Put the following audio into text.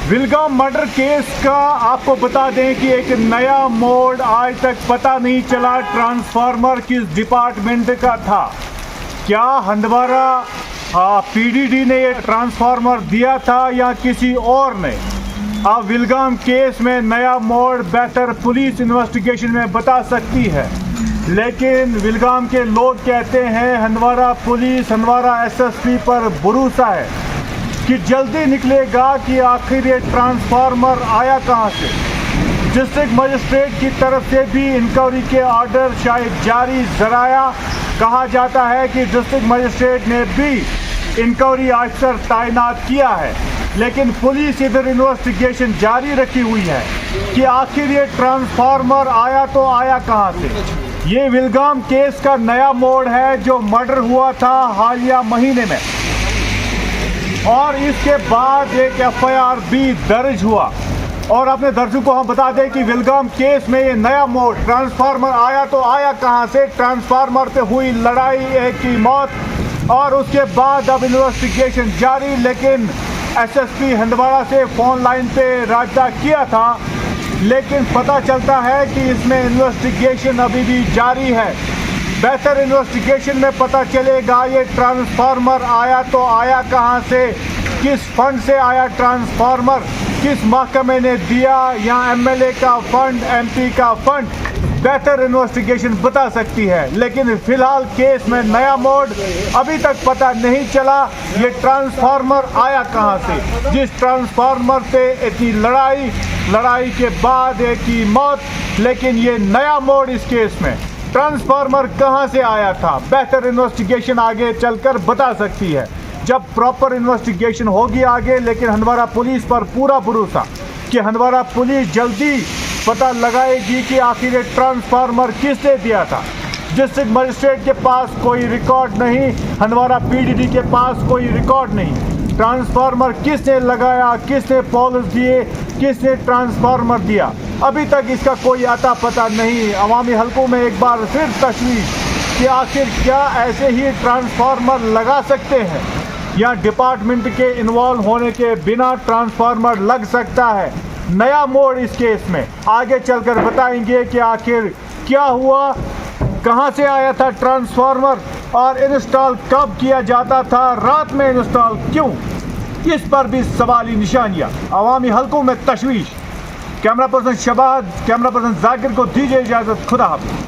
Vilgam murder case का आपको बता दें कि एक नया मोड़ आज तक पता नहीं चला ट्रांसफार्मर किस डिपार्टमेंट का था। क्या हंदवारा पीडीडी ने ये ट्रांसफार्मर दिया था या किसी और ने? अब विलगाम केस में नया मोड़ बेहतर पुलिस इन्वेस्टिगेशन में बता सकती है, लेकिन विलगाम के लोग कहते हैं हंदवारा पुलिस, हंदवारा एसएसपी पर भरोसा है कि जल्दी निकलेगा कि आखिर ये ट्रांसफार्मर आया कहां से। डिस्ट्रिक्ट मजिस्ट्रेट की तरफ से भी इंक्वायरी के ऑर्डर शायद जारी जराया। कहा जाता है कि डिस्ट्रिक्ट मजिस्ट्रेट ने भी इंक्वायरी ऑफिसर तैनात किया है, लेकिन पुलिस इधर इन्वेस्टिगेशन जारी रखी हुई है कि आखिर ये ट्रांसफार्मर आया तो आया कहां से। ये विलगाम केस का नया मोड़ है जो मर्डर हुआ था हालिया महीने में, और इसके बाद एक एफआईआर भी दर्ज हुआ। और अपने दर्शकों को हम बता दें कि विलगाम केस में ये नया मोड़, ट्रांसफार्मर आया तो आया कहां से। ट्रांसफार्मर पे हुई लड़ाई, एक की मौत, और उसके बाद अब इन्वेस्टिगेशन जारी। लेकिन एसएसपी हंदवाड़ा से फोन लाइन पे राब्ता किया था, लेकिन पता चलता है कि इसमें इन्वेस्टिगेशन अभी भी जारी है। बेहतर इन्वेस्टिगेशन में पता चलेगा ये ट्रांसफार्मर आया तो आया कहां से, किस फंड से आया ट्रांसफार्मर, किस महकमे ने दिया, या एमएलए का फंड, एमपी का फंड। बेहतर इन्वेस्टिगेशन बता सकती है, लेकिन फिलहाल केस में नया मोड़ अभी तक पता नहीं चला ये ट्रांसफार्मर आया कहां से। जिस ट्रांसफार्मर पे इतनी लड़ाई के बाद एक की मौत, लेकिन ये नया मोड़ इस केस में। ट्रांसफार्मर कहां से आया था, बेहतर इन्वेस्टिगेशन आगे चलकर बता सकती है, जब प्रॉपर इन्वेस्टिगेशन होगी आगे। लेकिन हंदवाड़ा पुलिस पर पूरा भरोसा कि हंदवाड़ा पुलिस जल्दी पता लगाएगी कि आखिर ये ट्रांसफार्मर किसने दिया था। डिस्ट्रिक्ट मजिस्ट्रेट के पास कोई रिकॉर्ड नहीं, हंदवाड़ा पीडीडी के पास कोई रिकॉर्ड नहीं। ट्रांसफार्मर किसने लगाया, किसने पॉलिस दिए, किसने ट्रांसफार्मर दिया, अभी तक इसका कोई अता पता नहीं। अवामी हलकों में एक बार फिर तशवीश कि आखिर क्या ऐसे ही ट्रांसफार्मर लगा सकते हैं, या डिपार्टमेंट के इन्वॉल्व होने के बिना ट्रांसफार्मर लग सकता है। नया मोड़ इस केस में आगे चलकर बताएंगे कि आखिर क्या हुआ, कहां से आया था ट्रांसफार्मर, और इंस्टॉल कब किया जाता था, रात में इंस्टॉल क्यों, इस पर भी सवाली निशानियां। अवामी हलकों में तशवीश। Camera person Shabad, camera person Zakir को दीजिए इजाजत। खुदा हाफिज़।